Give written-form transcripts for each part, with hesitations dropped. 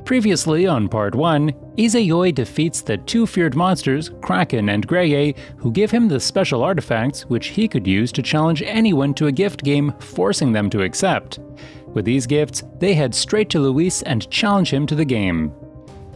Previously on Part 1, Izayoi defeats the two feared monsters, Kraken and Greye, who give him the special artifacts which he could use to challenge anyone to a gift game, forcing them to accept. With these gifts, they head straight to Luis and challenge him to the game.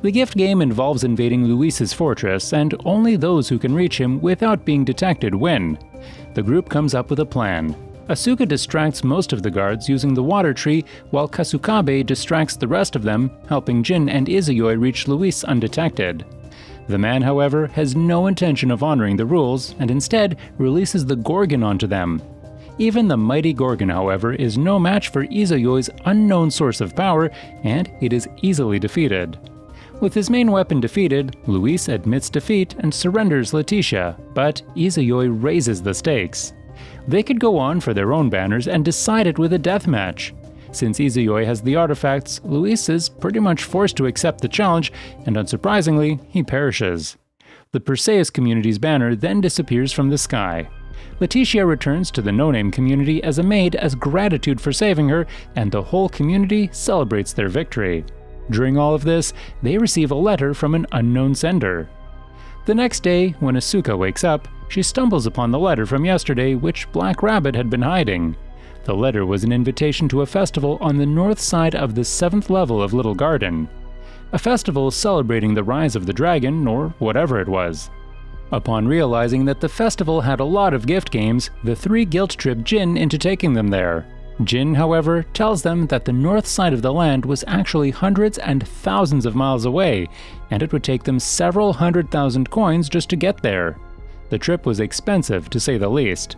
The gift game involves invading Luis's fortress, and only those who can reach him without being detected win. The group comes up with a plan. Asuka distracts most of the guards using the water tree, while Kasukabe distracts the rest of them, helping Jin and Izayoi reach Luis undetected. The man, however, has no intention of honoring the rules, and instead releases the Gorgon onto them. Even the mighty Gorgon, however, is no match for Izayoi's unknown source of power, and it is easily defeated. With his main weapon defeated, Luis admits defeat and surrenders Letitia, but Izayoi raises the stakes. They could go on for their own banners and decide it with a deathmatch. Since Izayoi has the artifacts, Luis is pretty much forced to accept the challenge, and unsurprisingly, he perishes. The Perseus community's banner then disappears from the sky. Letitia returns to the no-name community as a maid as gratitude for saving her, and the whole community celebrates their victory. During all of this, they receive a letter from an unknown sender. The next day, when Asuka wakes up, she stumbles upon the letter from yesterday which Black Rabbit had been hiding. The letter was an invitation to a festival on the north side of the 7th level of Little Garden. A festival celebrating the rise of the dragon, or whatever it was. Upon realizing that the festival had a lot of gift games, the three guilt-trip Jin into taking them there. Jin, however, tells them that the north side of the land was actually hundreds and thousands of miles away, and it would take them several 100,000 coins just to get there. The trip was expensive, to say the least.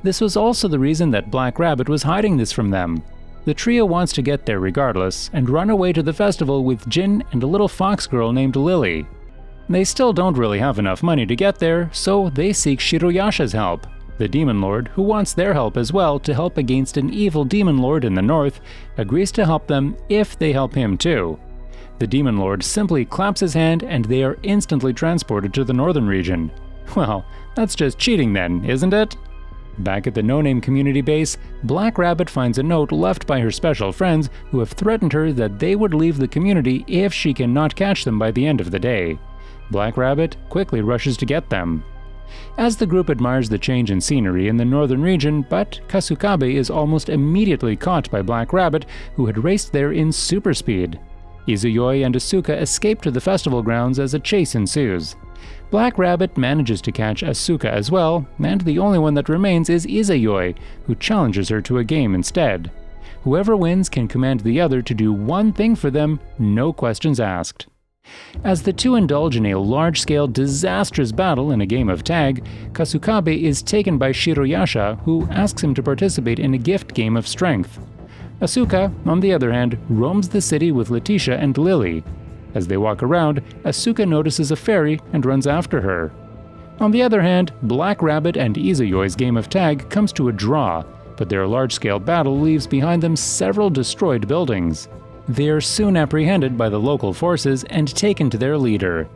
This was also the reason that Black Rabbit was hiding this from them. The trio wants to get there regardless, and run away to the festival with Jin and a little fox girl named Lily. They still don't really have enough money to get there, so they seek Shiroyasha's help. The Demon Lord, who wants their help as well to help against an evil Demon Lord in the north, agrees to help them if they help him too. The Demon Lord simply claps his hand and they are instantly transported to the northern region. Well, that's just cheating then, isn't it? Back at the no-name community base, Black Rabbit finds a note left by her special friends who have threatened her that they would leave the community if she cannot catch them by the end of the day. Black Rabbit quickly rushes to get them. As the group admires the change in scenery in the northern region, but Kasukabe is almost immediately caught by Black Rabbit, who had raced there in super speed. Izayoi and Asuka escape to the festival grounds as a chase ensues. Black Rabbit manages to catch Asuka as well, and the only one that remains is Izayoi, who challenges her to a game instead. Whoever wins can command the other to do one thing for them, no questions asked. As the two indulge in a large-scale, disastrous battle in a game of tag, Kasukabe is taken by Shiroyasha, who asks him to participate in a gift game of strength. Asuka, on the other hand, roams the city with Letitia and Lily. As they walk around, Asuka notices a fairy and runs after her. On the other hand, Black Rabbit and Izayoi's game of tag comes to a draw, but their large-scale battle leaves behind them several destroyed buildings. They are soon apprehended by the local forces and taken to their leader.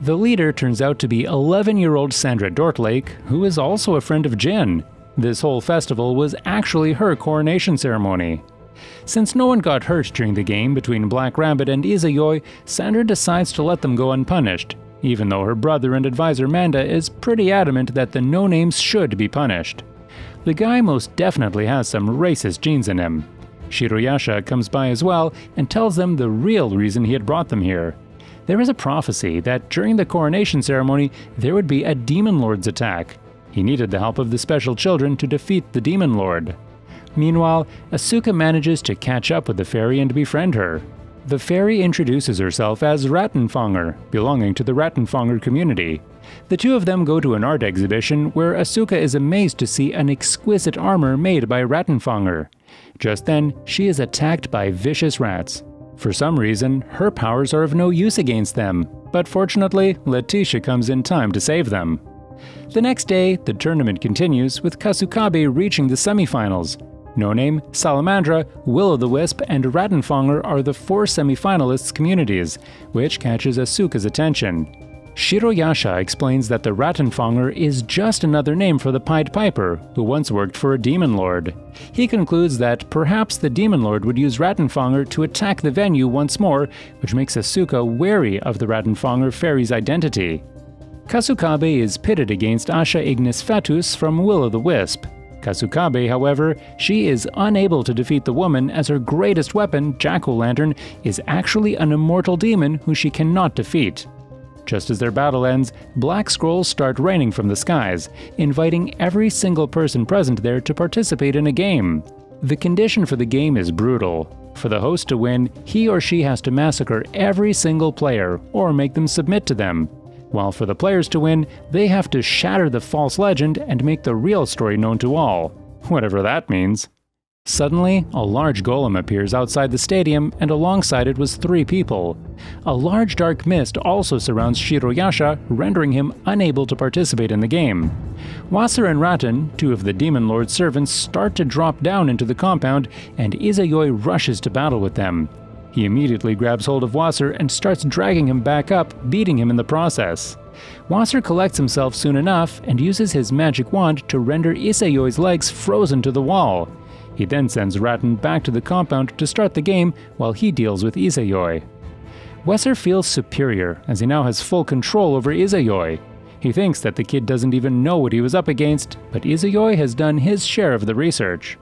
The leader turns out to be 11-year-old Sandra Dortlake, who is also a friend of Jin. This whole festival was actually her coronation ceremony. Since no one got hurt during the game between Black Rabbit and Izayoi, Sandra decides to let them go unpunished, even though her brother and advisor Manda is pretty adamant that the no-names should be punished. The guy most definitely has some racist genes in him. Shiroyasha comes by as well and tells them the real reason he had brought them here. There is a prophecy that during the coronation ceremony there would be a Demon Lord's attack. He needed the help of the special children to defeat the Demon Lord. Meanwhile, Asuka manages to catch up with the fairy and befriend her. The fairy introduces herself as Rattenfanger, belonging to the Rattenfanger community. The two of them go to an art exhibition where Asuka is amazed to see an exquisite armor made by Rattenfanger. Just then, she is attacked by vicious rats. For some reason, her powers are of no use against them, but fortunately, Letitia comes in time to save them. The next day, the tournament continues with Kasukabe reaching the semifinals. No Name, Salamandra, Will-o'-the-Wisp, and Rattenfanger are the 4 semifinalists' communities, which catches Asuka's attention. Shiroyasha explains that the Rattenfanger is just another name for the Pied Piper, who once worked for a demon lord. He concludes that perhaps the demon lord would use Rattenfanger to attack the venue once more, which makes Asuka wary of the Rattenfanger fairy's identity. Kasukabe is pitted against Asha Ignis Fatuus from Will-o'-the-Wisp. Kasukabe, however, she is unable to defeat the woman as her greatest weapon, Jack-o'-lantern, is actually an immortal demon who she cannot defeat. Just as their battle ends, black scrolls start raining from the skies, inviting every single person present there to participate in a game. The condition for the game is brutal. For the host to win, he or she has to massacre every single player or make them submit to them. While for the players to win, they have to shatter the false legend and make the real story known to all, whatever that means. Suddenly, a large golem appears outside the stadium, and alongside it was 3 people. A large dark mist also surrounds Shiroyasha, rendering him unable to participate in the game. Wasser and Ratten, 2 of the Demon Lord's servants, start to drop down into the compound, and Izayoi rushes to battle with them. He immediately grabs hold of Wasser and starts dragging him back up, beating him in the process. Wasser collects himself soon enough and uses his magic wand to render Isayoi's legs frozen to the wall. He then sends Ratten back to the compound to start the game while he deals with Izayoi. Wasser feels superior as he now has full control over Izayoi. He thinks that the kid doesn't even know what he was up against, but Izayoi has done his share of the research.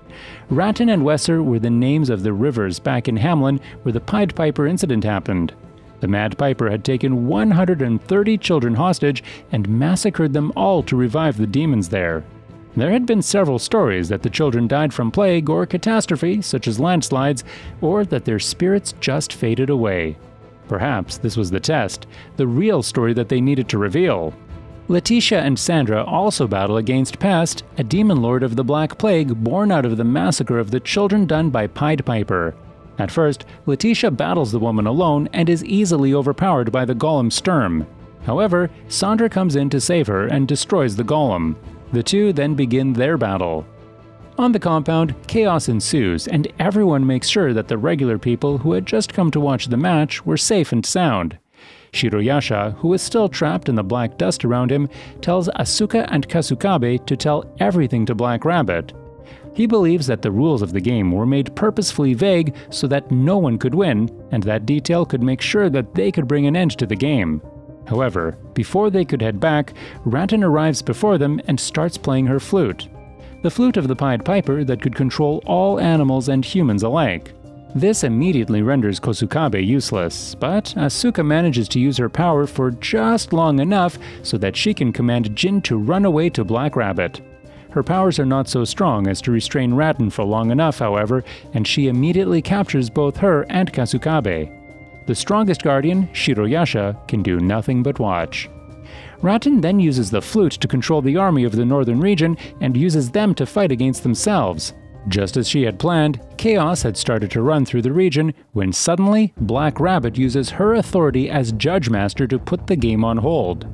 Ratten and Wasser were the names of the rivers back in Hamlin where the Pied Piper incident happened. The Mad Piper had taken 130 children hostage and massacred them all to revive the demons there. There had been several stories that the children died from plague or catastrophe, such as landslides, or that their spirits just faded away. Perhaps this was the test, the real story that they needed to reveal. Letitia and Sandra also battle against Pest, a demon lord of the Black Plague born out of the massacre of the children done by Pied Piper. At first, Letitia battles the woman alone and is easily overpowered by the golem Sturm. However, Sandra comes in to save her and destroys the golem. The two then begin their battle. On the compound, chaos ensues, and everyone makes sure that the regular people who had just come to watch the match were safe and sound. Shiroyasha, who is still trapped in the black dust around him, tells Asuka and Kasukabe to tell everything to Black Rabbit. He believes that the rules of the game were made purposefully vague so that no one could win, and that detail could make sure that they could bring an end to the game. However, before they could head back, Ratten arrives before them and starts playing her flute. The flute of the Pied Piper that could control all animals and humans alike. This immediately renders Kasukabe useless, but Asuka manages to use her power for just long enough so that she can command Jin to run away to Black Rabbit. Her powers are not so strong as to restrain Ratten for long enough, however, and she immediately captures both her and Kasukabe. The strongest guardian, Shiroyasha, can do nothing but watch. Ratten then uses the flute to control the army of the northern region and uses them to fight against themselves. Just as she had planned, chaos had started to run through the region when suddenly Black Rabbit uses her authority as Judge Master to put the game on hold.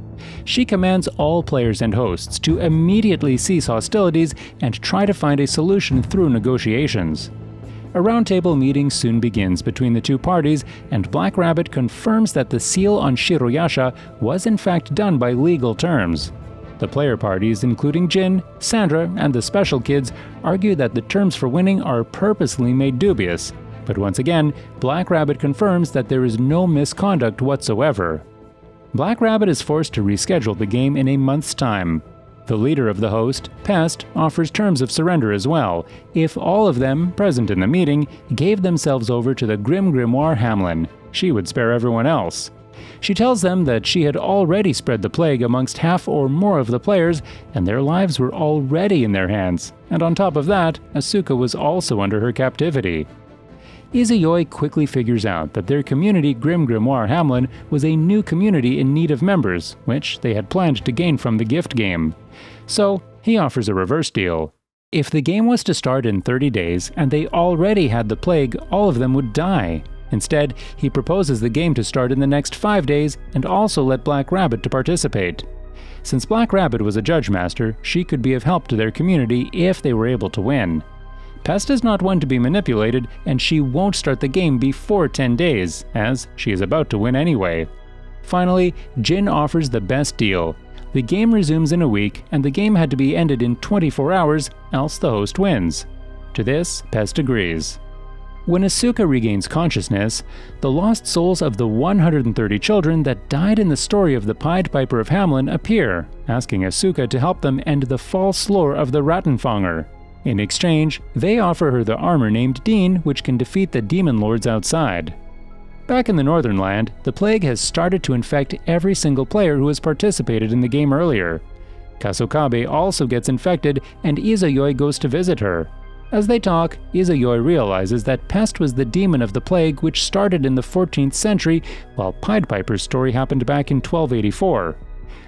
She commands all players and hosts to immediately cease hostilities and try to find a solution through negotiations. A roundtable meeting soon begins between the two parties, and Black Rabbit confirms that the seal on Shiroyasha was in fact done by legal terms. The player parties, including Jin, Sandra, and the Special Kids, argue that the terms for winning are purposely made dubious, but once again, Black Rabbit confirms that there is no misconduct whatsoever. Black Rabbit is forced to reschedule the game in a month's time. The leader of the host, Pest, offers terms of surrender as well, if all of them, present in the meeting, gave themselves over to the Grim Grimoire Hamlin. She would spare everyone else. She tells them that she had already spread the plague amongst half or more of the players, and their lives were already in their hands, and on top of that, Asuka was also under her captivity. Izayoi quickly figures out that their community, Grim Grimoire Hamlin, was a new community in need of members, which they had planned to gain from the gift game. So, he offers a reverse deal. If the game was to start in 30 days and they already had the plague, all of them would die. Instead, he proposes the game to start in the next 5 days and also let Black Rabbit to participate. Since Black Rabbit was a Judge Master, she could be of help to their community if they were able to win. Pest is not one to be manipulated, and she won't start the game before 10 days, as she is about to win anyway. Finally, Jin offers the best deal. The game resumes in a week, and the game had to be ended in 24 hours, else the host wins. To this, Pest agrees. When Asuka regains consciousness, the lost souls of the 130 children that died in the story of the Pied Piper of Hamelin appear, asking Asuka to help them end the false lore of the Rattenfänger. In exchange, they offer her the armor named Dean, which can defeat the demon lords outside. Back in the Northern Land, the plague has started to infect every single player who has participated in the game earlier. Kasukabe also gets infected, and Izayoi goes to visit her. As they talk, Izayoi realizes that Pest was the demon of the plague which started in the 14th century, while Pied Piper's story happened back in 1284.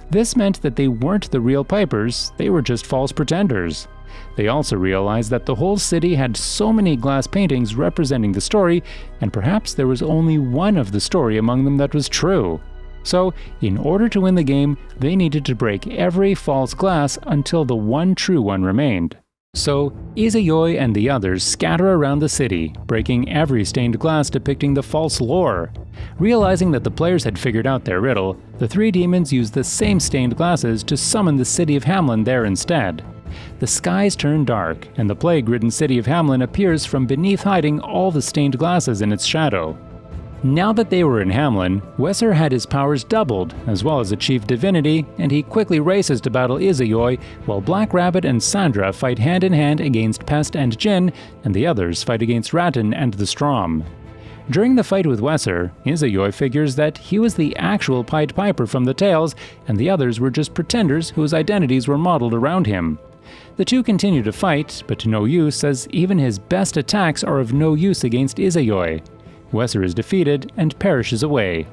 This meant that they weren't the real Pipers, they were just false pretenders. They also realized that the whole city had so many glass paintings representing the story, and perhaps there was only one of the story among them that was true. So, in order to win the game, they needed to break every false glass until the one true one remained. So, Izayoi and the others scatter around the city, breaking every stained glass depicting the false lore. Realizing that the players had figured out their riddle, the three demons use the same stained glasses to summon the city of Hamelin there instead. The skies turn dark, and the plague-ridden city of Hamelin appears from beneath, hiding all the stained glasses in its shadow. Now that they were in Hamelin, Wesser had his powers doubled, as well as achieved divinity, and he quickly races to battle Izayoi, while Black Rabbit and Sandra fight hand-in-hand against Pest and Jin, and the others fight against Ratten and the Strom. During the fight with Wesser, Izayoi figures that he was the actual Pied Piper from the tales, and the others were just pretenders whose identities were modeled around him. The two continue to fight, but to no use, as even his best attacks are of no use against Izayoi. Wesser is defeated and perishes away.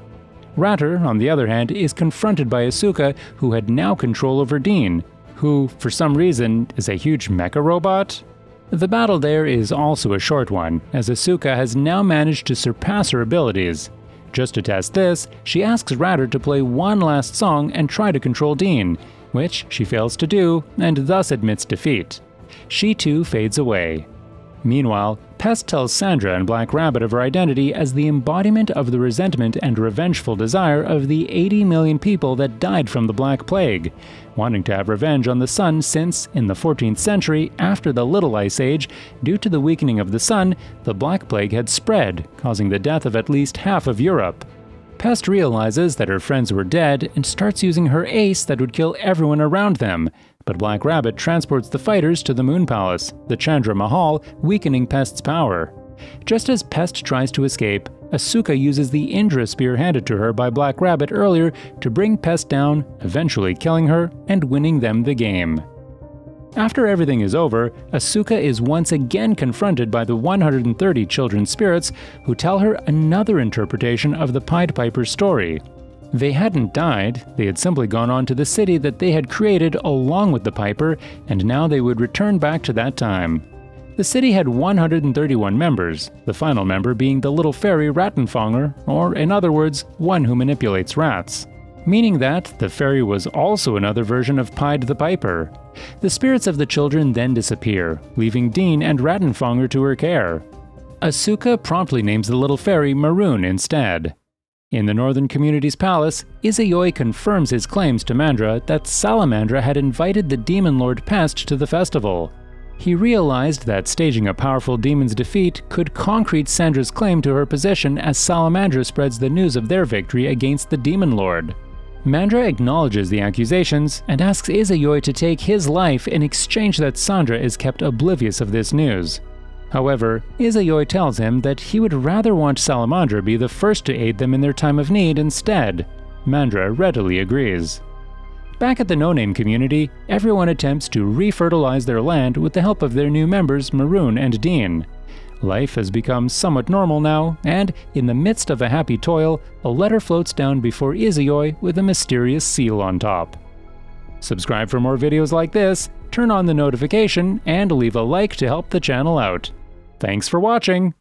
Ratter, on the other hand, is confronted by Asuka, who had now control over Dean, who, for some reason, is a huge mecha robot. The battle there is also a short one, as Asuka has now managed to surpass her abilities. Just to test this, she asks Ratter to play one last song and try to control Dean, which she fails to do, and thus admits defeat. She too fades away. Meanwhile, Pest tells Sandra and Black Rabbit of her identity as the embodiment of the resentment and revengeful desire of the 80 million people that died from the Black Plague, wanting to have revenge on the sun since, in the 14th century, after the Little Ice Age, due to the weakening of the sun, the Black Plague had spread, causing the death of at least half of Europe. Pest realizes that her friends were dead and starts using her ace that would kill everyone around them, but Black Rabbit transports the fighters to the Moon Palace, the Chandra Mahal, weakening Pest's power. Just as Pest tries to escape, Asuka uses the Indra Spear handed to her by Black Rabbit earlier to bring Pest down, eventually killing her and winning them the game. After everything is over, Asuka is once again confronted by the 130 children spirits who tell her another interpretation of the Pied Piper's story. They hadn't died, they had simply gone on to the city that they had created along with the Piper, and now they would return back to that time. The city had 131 members, the final member being the little fairy Rattenfänger, or in other words, one who manipulates rats. Meaning that the fairy was also another version of Pied the Piper. The spirits of the children then disappear, leaving Dean and Rattenfänger to her care. Asuka promptly names the little fairy Maroon instead. In the Northern Community's palace, Izayoi confirms his claims to Mandra that Salamandra had invited the demon lord Pest to the festival. He realized that staging a powerful demon's defeat could concrete Sandra's claim to her position as Salamandra spreads the news of their victory against the demon lord. Mandra acknowledges the accusations and asks Izayoi to take his life in exchange that Sandra is kept oblivious of this news. However, Izayoi tells him that he would rather want Salamandra be the first to aid them in their time of need instead. Mandra readily agrees. Back at the No-Name community, everyone attempts to refertilize their land with the help of their new members Maroon and Dean. Life has become somewhat normal now, and in the midst of a happy toil, a letter floats down before Izayoi with a mysterious seal on top. Subscribe for more videos like this, turn on the notification, and leave a like to help the channel out. Thanks for watching!